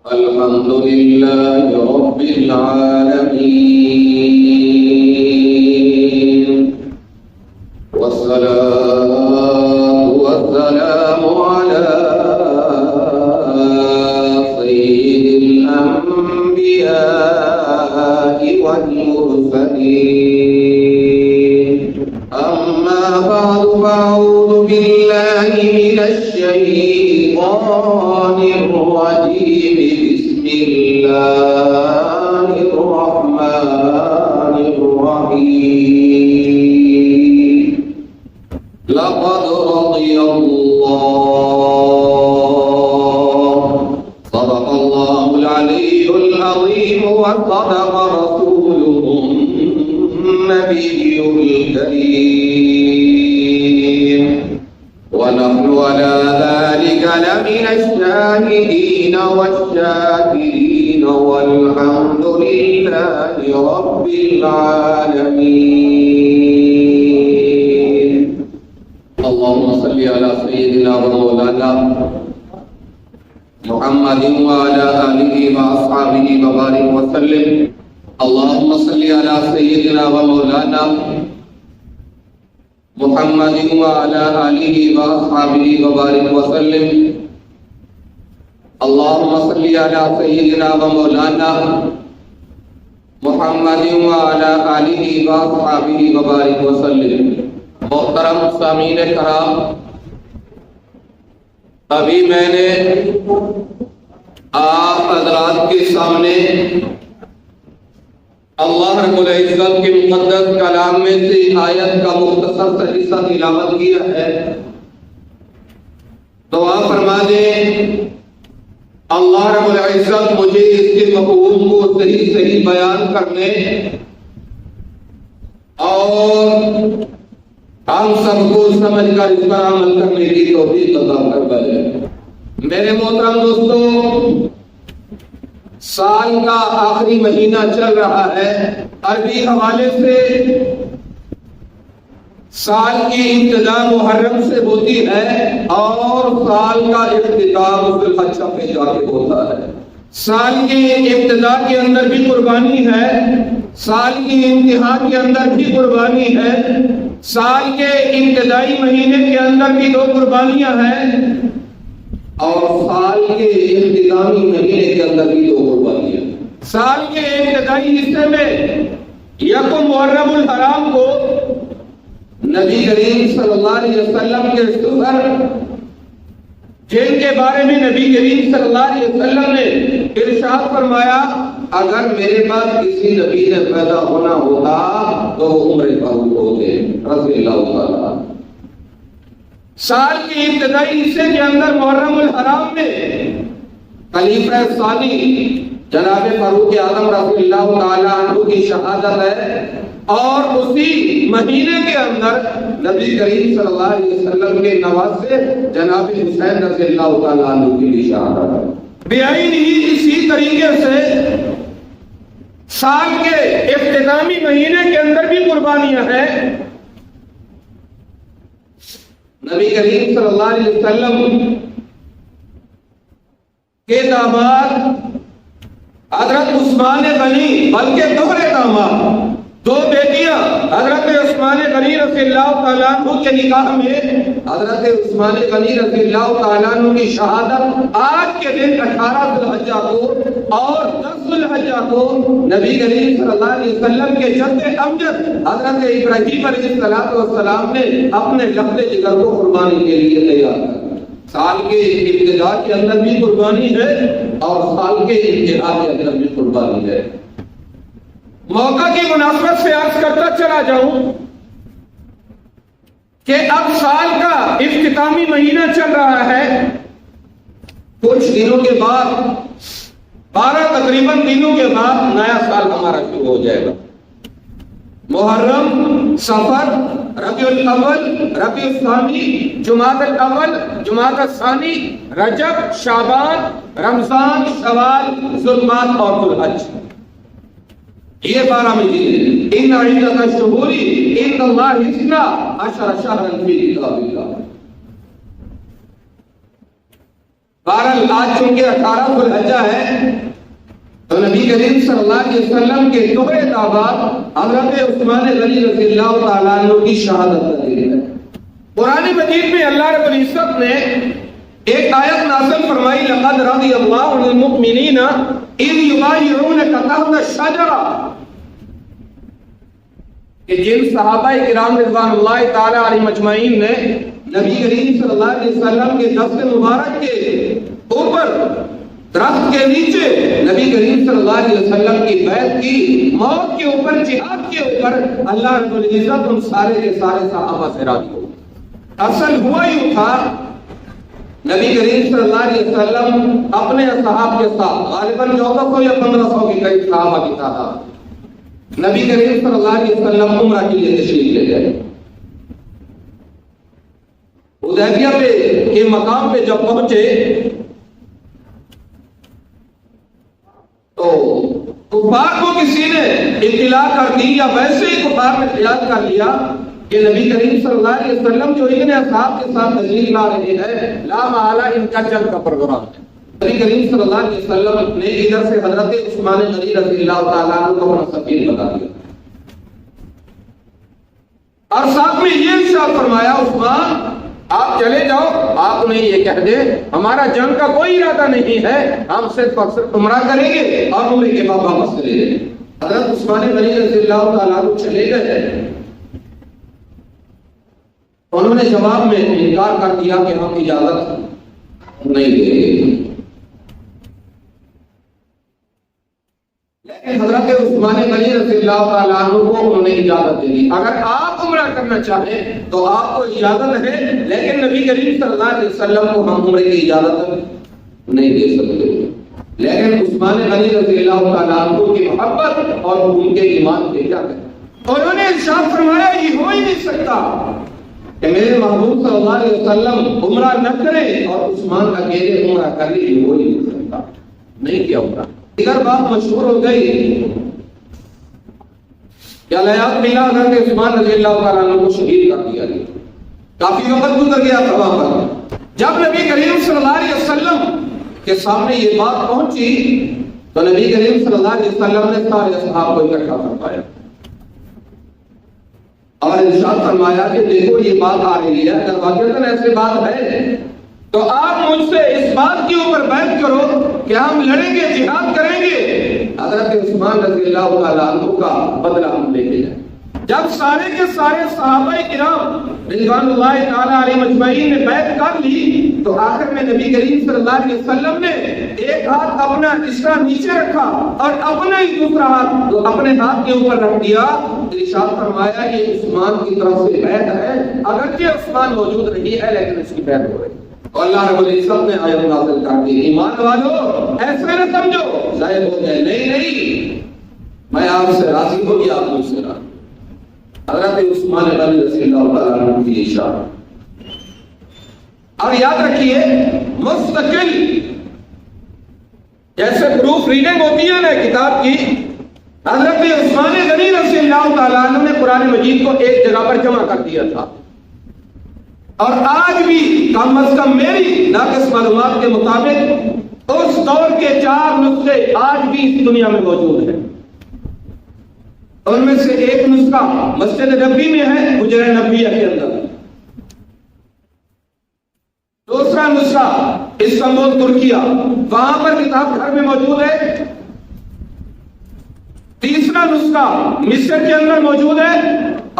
الحمد لله رب العالمين، والصلاة والسلام على سيد الأنبياء والمرسلين. أما بعد، فأعوذ بالله من الشيطان الرجيم. بسم الله الرحمن الرحيم. لقد رضي الله، صدق الله العلي العظيم، وصدق رسوله النبي الكريم، ونحن على ذلك لمن الشاهدين والشاكرين، والحمد لله رب العالمين. اللهم صل على سيدنا ومولانا محمد وعلى آله وأصحابه وبارك وسلم. اللهم صل على سيدنا ومولانا محمد وعلى آله وأصحابه وبارك وسلم. اللهم صل على سيدنا ومولانا محمد وعلى آله وأصحابه وبارك وسلم. محترم سامعین کرام، ابھی میں نے آپ حضرات کے سامنے اللہ رب العزت کے مقدس کلام میں سے آیت کا مختصر سا حصہ تلاوت کیا ہے. دعا فرما دیں اللہ رب العزت مجھے اس کے مفہوم کو صحیح صحیح بیان کرنے اور ہم سب کو سمجھ کر اس پر عمل کرنے کی توفیق عطا فرمائے. میرے محترم دوستو، سال کا آخری مہینہ چل رہا ہے. عربی حوالے سے سال کی ابتدا محرم سے ہوتی ہے اور سال کا اختتام ذی الحجہ پہ جا کے ہوتا ہے. سال کے ابتدا کے اندر بھی قربانی ہے، سال کی انتہا کے اندر بھی قربانی ہے، سال کے ابتدائی مہینے کے اندر بھی 2 قربانیاں ہیں، اور سال کے اختتامی مہینے کے اندر بھی 2 قربانیاں. سال کے ابتدائی حصے میں یکم محرم الحرام کو نبی کریم صلی اللہ علیہ وسلم کے سفر، جن کے بارے میں نبی کریم صلی اللہ علیہ وسلم نے ارشاد فرمایا اگر میرے بعد کسی نبی نے پیدا ہونا ہوتا تو وہ عمر فاروق ہوتے رضی اللہ تعالیٰ. سال کے ابتدائی حصے کے اندر محرم الحرام میں خلیفہ ثانی جناب فاروق اعظم رضی اللہ تعالیٰ عنہ کی شہادت ہے، اور اسی مہینے کے اندر نبی کریم صلی اللہ علیہ وسلم کے نواسے جناب حسین رضی اللہ تعالیٰ عنہ کی بھی شہادت ہے. بیائین ہی اسی طریقے سے سال کے اختتامی مہینے کے اندر بھی قربانیاں ہیں. نبی کریم صلی اللہ علیہ وسلم کے داماد حضرت عثمان غنی، بلکہ دوہرے داماد، 2 بیٹیاں حضرت عثمان غنی رضی اللہ تعالیٰ عنہ کے نکاح میں حضرت عثمان غنی رضی اللہ تعالیٰ عنہ کی شہادت آج کے دن 18 ذی الحجہ کو اور 10 ذی الحجہ کو نبی کریم صلی اللہ علیہ وسلم کے جد امجد حضرت ابراہیم علیہ السلام نے اپنے لخت جگر کو قربانی کے لیے تیار کیا. سال کے ابتدا کے اندر بھی قربانی ہے اور سال کے انتہا کے اندر بھی قربانی ہے. موقع کی مناسبت سے عرض کرتا چلا جاؤں کہ اب سال کا اختتامی مہینہ چل رہا ہے. کچھ دنوں کے بعد 12 تقریباً دنوں کے بعد نیا سال ہمارا شروع ہو جائے گا. محرم، صفر، ربیع الاول، ربیع الثانی، جمادی الاول، جمادی الثانی، رجب، شعبان، رمضان، شوال، ذوالقعدہ اور ذوالحج. یہ 12 مہینے. ان عدت الشہور عند اللہ 12 شہرا فی کتاب اللہ. بہرحال آج چونکہ 18 ذوالحجہ ہے نبی کریم صلی اللہ علیہ وسلم کے دوہرے دعوات حضرت عثمان غنی رضی اللہ تعالیٰ عنہ کی شہادت کا ذکر ہے۔ قرآن مجید میں اللہ رب العزت نے ایک آیت نازل فرمائی، لقد رضی اللہ عن المؤمنین اذ یبایعونک تحت الشجرہ، کہ جن صحابہ کرام رضوان اللہ تعالیٰ علیہم اجمعین نے نبی کریم صلی اللہ علیہ وسلم کے دست مبارک کے اوپر درخت کے نیچے نبی کریم صلی اللہ علیہ وسلم کی بیعت کی، موت کے اوپر، جہاد کے اوپر، اللہ رب العزت ان سارے کے سارے صحابہ سے راضی ہو۔ اصل ہوا یوں تھا، نبی کریم صلی اللہ علیہ وسلم اپنے اصحاب کے ساتھ غالباً 1400 یا 1500 کے قریب صحابہ کی تعداد، نبی کریم صلی اللہ علیہ وسلم عمرہ کے لیے تشریف لے گئے۔ حدیبیہ کے مقام پہ جب پہنچے تو کفار کو کسی نے اطلاع کر دی، یا ویسے ہی کفار نے خیال کر لیا کہ نبی کریم صلی اللہ علیہ وسلم جو ابن اصحاب کے ساتھ تشریف لا رہے ہیں، لا محالہ ان کا جنگ کا پروگرام ہے۔ نبی کریم صلی اللہ علیہ وسلم نے ادھر سے حضرت عثمان غنی رضی اللہ تعالیٰ عنہ کو اپنا سفیر بتا دیا، اور ساتھ میں یہ ارشاد فرمایا، عثمان آپ چلے جاؤ، آپ نے یہ کہہ دے ہمارا جنگ کا کوئی ارادہ نہیں ہے، ہم صرف اور صرف عمرہ کریں گے اور عمرے کے بعد واپس چلے جائیں۔ حضرت عثمان غنی رضی اللہ تعالیٰ عنہ چلے گئے، انہوں نے جواب میں انکار کر دیا کہ ہم اجازت نہیں دیں گے، لیکن حضرت عثمان غنی رضی اللہ تعالیٰ عنہ کو انہوں نے اجازت دے دی، اگر آپ عمرہ کرنا چاہیں تو آپ کو اجازت ہے، لیکن نبی کریم صلی اللہ علیہ وسلم کو ہم عمرے کی اجازت نہیں دے سکتے۔ لیکن عثمان غنی رضی اللہ تعالیٰ عنہ کی محبت اور ان کے ایمان کے کیا کہیں، انہوں نے ارشاد فرمایا یہ ہو ہی نہیں سکتا کہ میرے محبوب صلی اللہ علیہ وسلم عمرہ نہ کرے اور عثمان اکیلے عمرہ کر لے، یہ ہو ہی نہیں سکتا، نہیں کیا عمرہ۔ دیگر بات مشہور ہو گئی کہ علیات ملا حضرت عثمان رضی اللہ تعالیٰ عنہ کو شہید کر دیا گیا، کافی وقت گزر گیا تھا وہاں پر۔ جب نبی کریم صلی اللہ علیہ وسلم کے سامنے یہ بات پہنچی تو نبی کریم صلی اللہ علیہ وسلم نے سارے اصحاب کو اکٹھا فرمایا اور ارشاد فرمایا کہ دیکھو یہ بات آ رہی ہے، اگر واقعتاً ایسی بات ہے تو آپ مجھ سے اس بات کے اوپر بیعت کرو کہ ہم لڑیں گے، جہاد کریں گے، حضرت عثمان رضی اللہ تعالیٰ عنہ کا بدلہ ہم لے کے جائیں۔ جب سارے کے سارے صحابہ کرام رضوان اللہ تعالیٰ علیہ مجمعین نے بیعت کر لی تو آخر میں نبی کریم صلی اللہ علیہ وسلم نے ایک ہاتھ اپنا اس طرح نیچے رکھا اور اپنا ہی دوسرا ہاتھ اپنے ہاتھ کے اوپر رکھ دیا، ارشاد فرمایا یہ عثمان کی طرف سے بیعت ہے، اگرچہ عثمان موجود نہیں ہے لیکن اس کی بیعت ہو رہی ہے۔ اور اللہ رب العزت نے آیت نازل کر دی، ایمان والو ایسے نہ سمجھو ظاہر ہو جائے، نہیں میں آپ سے راضی ہوں یا آپ مجھ سے راضی۔ حضرت عثمان غنی رضی اللہ تعالیٰ عنہ کی اشارہ، اور یاد رکھیے مستقل جیسے پروف ریڈنگ ہوتی ہے نا کتاب کی، حضرت عثمان غنی رضی اللہ تعالیٰ عنہ نے قرآن مجید کو ایک جگہ پر جمع کر دیا تھا، اور آج بھی کم از کم میری ناقص معلومات کے مطابق اس دور کے 4 نسخے آج بھی اس دنیا میں موجود ہیں۔ ان میں سے ایک نسخہ مسجد نبوی میں ہے، حجرہ نبویہ کے اندر، دوسرا نسخہ استنبول ترکیہ وہاں پر کتاب گھر میں موجود ہے، تیسرا نسخہ مصر کے اندر موجود ہے،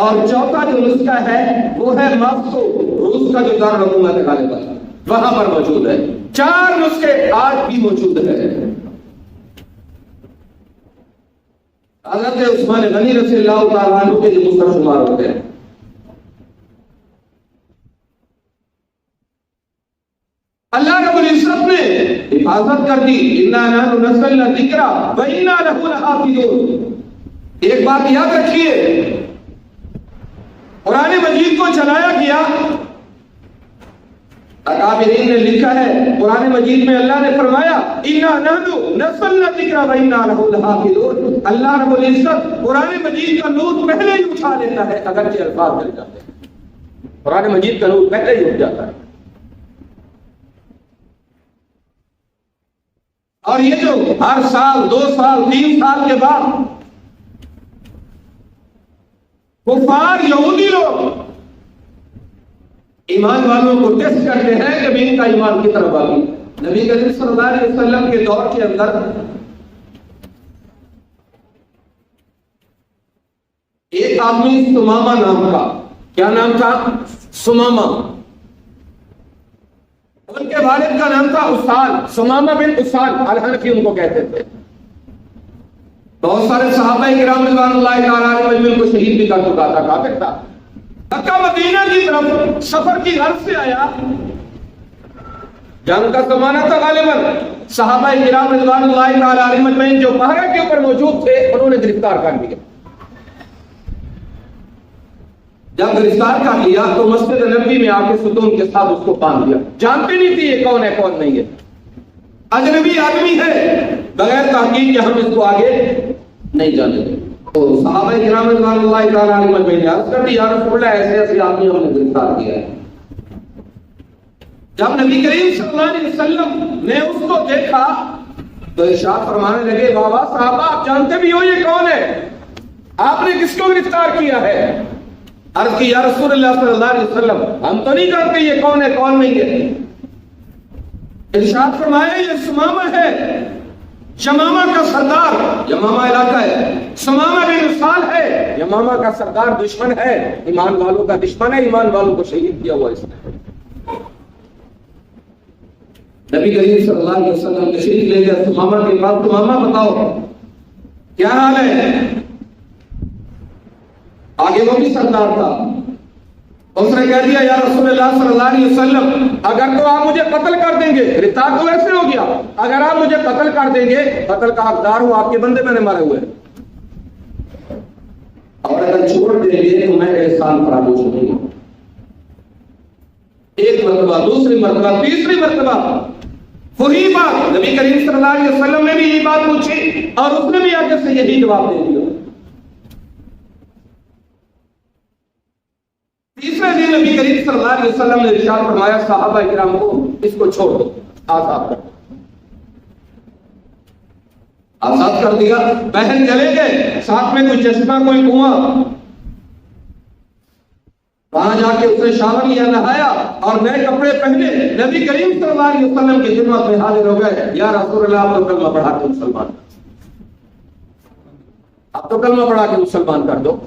اور چوتھا جو نسخہ ہے وہ ہے ماسکو روس کا جو دارالحکومت ہے غالباً وہاں پر موجود ہے۔ 4 نسخے آج بھی موجود ہے۔ حضرت عثمان غنی رضی اللہ تعالیٰ عنہ کے جو مصر شمار ہوتے ہیں، اللہ رب العزت نے حفاظت کر دی، اِنَّا نَحْنُ نَزَّلْنَا الذِّکْرَ وَإِنَّا لَهُ لَحَافِظُونَ۔ ایک بات یاد رکھیے، قرآن مجید کو چلایا گیا، اکابرین نے لکھا ہے قرآن مجید میں اللہ نے فرمایا اِنَّا نَحْنُ نَزَّلْنَا الذِّکْرَ وَإِنَّا لَهُ لَحَافِظُونَ۔ اللہ رب العزت قرآن مجید کا نور پہلے ہی اٹھا لیتا ہے، اگرچہ الفاظ مل جاتے ہیں، قرآن مجید کا نور پہلے ہی اٹھ جاتا ہے۔ اور یہ جو ہر سال 2 سال 3 سال کے بعد کفار یہودی لوگ ایمان والوں کو ٹیسٹ کرتے ہیں کہ ان کا ایمان کی طرف آگی. نبی کریم صلی اللہ علیہ وسلم کے دور کے اندر ایک آدمی سمامہ نام کا، کیا نام تھا؟ سمامہ. ان کے والد کا نام تھا اسال، سمامہ بن اسال الحنفی ان کو کہتے تھے. بہت سارے صحابہ کرام رضوان اللہ تعالیٰ علیہ مجموعین کو شہید بھی کر چکا تھا، کافر تھا. مکہ مدینہ کی طرف سفر کی غرض سے آیا. جنگ کا زمانہ تھا غالباً. صحابہ کرام رضوان اللہ تعالیٰ علیہ مجمعین جو پہاڑ کے اوپر موجود تھے انہوں نے گرفتار کر لیا. جب گرفتار کر لیا تو مسجد نبوی میں آ کے ستون کے ساتھ اس کو باندھ دیا. جانتے نہیں تھے یہ کون ہے کون نہیں ہے، اجنبی آدمی ہے، بغیر تحقیق کے ہم اس کو آگے نہیں جانے دیں. تو صحابہ کرام رضوان اللہ تعالیٰ علیہ مجمعین نے عرض کر دی یا رسول اللہ ایسے ایسے آدمی ہم نے گرفتار کیا ہے. جب نبی کریم صلی اللہ علیہ وسلم نے اس کو دیکھا تو ارشاد فرمانے لگے واہ واہ صحابہ آپ جانتے بھی ہو یہ کون ہے، آپ نے کس کو گرفتار کیا ہے؟ عرض کی یا رسول اللہ صلی اللہ علیہ وسلم ہم تو نہیں جانتے یہ کون ہے کون نہیں ہے. ارشاد فرمایا یہ سمامہ ہے، یمامہ کا سردار، یمامہ علاقہ ہے، سمامہ بن اسال ہے، یمامہ کا سردار دشمن ہے، ایمان والوں کا دشمن ہے، ایمان والوں کو شہید کیا ہوا اس نے. نبی کریم صلی اللہ علیہ وسلم تشریف لے گئے سمامہ کے پاس. سمامہ بتاؤ کیا حال ہے؟ آگے وہ بھی سردار تھا. اس نے کہہ دیا یا رسول اللہ صلی اللہ علیہ وسلم اگر تو آپ مجھے قتل کر دیں گے، گرفتار تو ایسے ہو گیا، اگر آپ مجھے قتل کر دیں گے، قتل کا حقدار ہوں، آپ کے بندے میں نے مارے ہوئے، اور اگر چھوڑ دیں گے تو میں احسان فراموش نہیں ہوں. ایک مرتبہ، دوسری مرتبہ، تیسری مرتبہ وہی بات نبی کریم صلی اللہ علیہ وسلم نے بھی یہی بات پوچھی اور اس نے بھی آگے سے یہی جواب دے دیا. تیسرے دن نبی کریم صلی اللہ علیہ وسلم نے ارشاد فرمایا صحابہ کرام کو اس کو چھوڑ دو، آزاد کر دو. آزاد کر دیا. بہن چلے گئے، ساتھ میں کوئی چشمہ کوئی کنواں، وہاں جا کے اس نے شاور لیا، نہایا اور نئے کپڑے پہنے نبی کریم صلی اللہ علیہ وسلم کی خدمت میں حاضر ہو گئے. یا رسول اللہ آپ تو کلمہ پڑھا کے مسلمان، آپ تو کلمہ پڑھا کے مسلمان کر دو.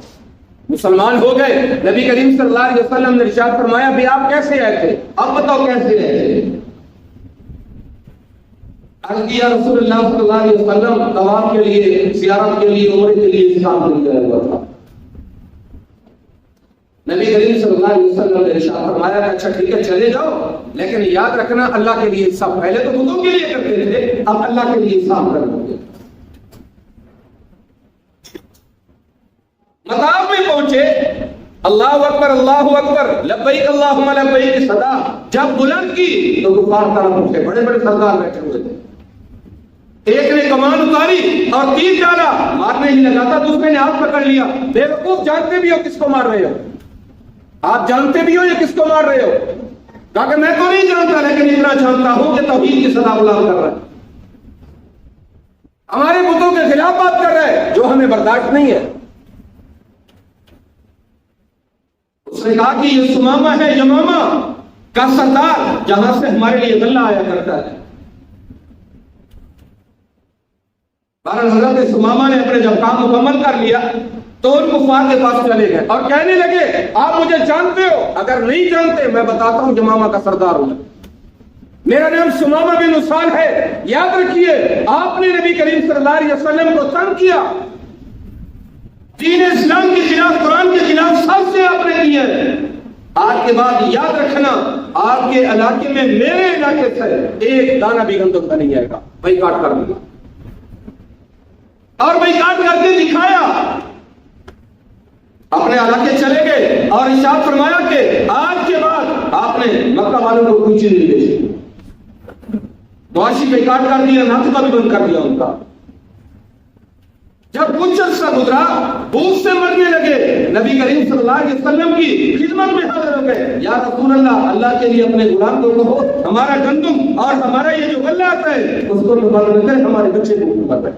مسلمان ہو گئے. نبی کریم صلی اللہ علیہ وسلم نے ارشاد فرمایا بھی آپ کیسے آئے تھے، اب بتاؤ کیسے رہے تھے؟ عرض کیا رسول اللہ صلی اللہ علیہ وسلم طواف کے لیے، زیارت کے لیے، عمرے کے لیے اسلام نہیں گیا ہوا تھا. نبی کریم صلی اللہ علیہ وسلم نے ارشاد فرمایا کہ اچھا ٹھیک ہے چلے جاؤ، لیکن یاد رکھنا اللہ کے لیے حساب، پہلے تو بتوں کے لیے کرتے تھے، اب اللہ کے لیے حساب کرنا ہوگا. مطاف میں پہنچے، اللہ اکبر اللہ اکبر لبیک اللہم لبیک کی صدا جب بلند کی تو کفار طرف اٹھے، بڑے بڑے سردار بیٹھے ہوئے تھے. ایک نے کمان اتاری اور تیر ڈالا، مارنے ہی لگا تھا، دوسرے نے ہاتھ پکڑ لیا. بے وقوف جانتے بھی ہو کس کو مار رہے ہو، آپ جانتے بھی ہو یہ کس کو مار رہے ہو؟ کہا کہ میں تو نہیں جانتا لیکن اتنا جانتا ہوں کہ توحید کی صدا بلند کر رہا ہے، ہمارے بتوں کے خلاف بات کر رہا ہے جو ہمیں برداشت نہیں ہے. اس نے کہا کہ یہ سمامہ ہے یمامہ کا سردار جہاں سے ہمارے لیے غلہ آیا کرتا ہے. بہرحال حضرت سمامہ نے اپنے جب کام مکمل کر لیا تو ان کفار کے پاس چلے گئے اور کہنے لگے آپ مجھے جانتے ہو؟ اگر نہیں جانتے میں بتاتا ہوں یمامہ کا سردار ہوں، میرا نام سمامہ بن اسال ہے. یاد رکھیے آپ نے نبی کریم صلی اللہ علیہ وسلم کو تنگ کیا، دین اسلام کے خلاف، قرآن کے خلاف سب سے آپ نے کیا ہے. آج کے بعد یاد رکھنا آپ کے علاقے میں میرے علاقے سے ایک دانہ بھی گندم کا نہیں آئے گا. بائیکاٹ کر دیا اور بائیکاٹ کر کے دکھایا. اپنے علاقے چلے گئے اور ارشاد فرمایا کہ آج کے بعد آپ نے مکہ والوں کو کوئی چیز نہیں بیچی. معاشی بائیکاٹ کر دیا، ناطقہ بھی بند کر دیا ان کا. جب کچھ عرصہ گزرا بھوک سے مرنے لگے، نبی کریم صلی اللہ علیہ وسلم کی خدمت میں حاضر ہو گئے، یا رسول اللہ، اللہ کے لیے اپنے غلام کو کہو ہمارا گندم اور ہمارا یہ جو غلہ آتا ہے اس کو معلوم کرے، ہمارے بچے کو حکومت ہے۔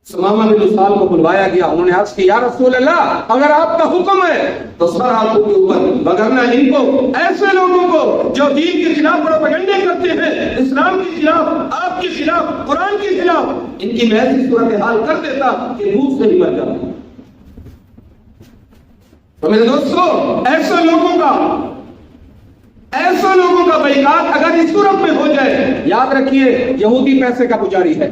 سمامہ بن اسال کو بلوایا گیا، انہوں نے عرض کی یا رسول اللہ اگر آپ کا حکم ہے تو سر آپ کے اوپر، وگرنہ ان کو، ایسے لوگوں کو جو دین کے خلاف پروپیگنڈے کرتے ہیں، اسلام کے خلاف، آپ کے خلاف، قرآن کے خلاف، ان کی میں ایسی صورتحال کر دیتا کہ بھوک سے ہی مر جاتا۔ تو میرے دوستو، ایسے لوگوں کا بائیکاٹ اگر اس صورت میں ہو جائے، یاد رکھیے یہودی پیسے کا پجاری ہے،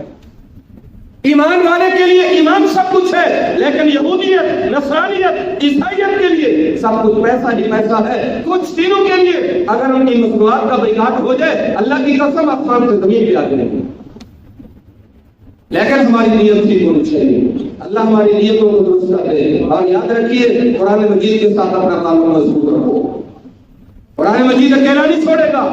ایمان والے کے لیے ایمان سب کچھ ہے، لیکن یہودیت، نصرانیت، عیسائیت کے لیے سب کچھ پیسہ ہی پیسہ ہے۔ کچھ دنوں کے لیے اگر ان کی مصنوعات کا بائیکاٹ ہو جائے، اللہ کی قسم آسمان سے زمین پہ آ جائے گی، لیکن ہماری نیت ٹھیک ہونی چاہیے۔ اللہ ہماری نیتوں کو درست کر دے، اور یاد رکھیے قرآن مجید کے ساتھ اپنا تعلق مضبوط رکھو۔ قرآن مجید اکیلا نہیں چھوڑے گا،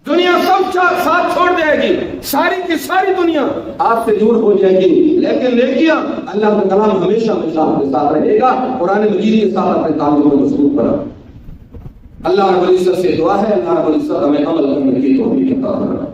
دنیا سب ساتھ چھوڑ دے گی، ساری کی ساری دنیا آپ سے دور ہو جائے گی، لیکن نیکیاں، اللہ کا کلام ہمیشہ آپ کے ساتھ رہے گا۔ قرآن مجید کے ساتھ اپنے تعلق کو مضبوط کرو۔ اللہ رب العزت سے دعا ہے، اللہ رب العزت ہمیں عمل کرنے کی توفیق عطا فرمائے۔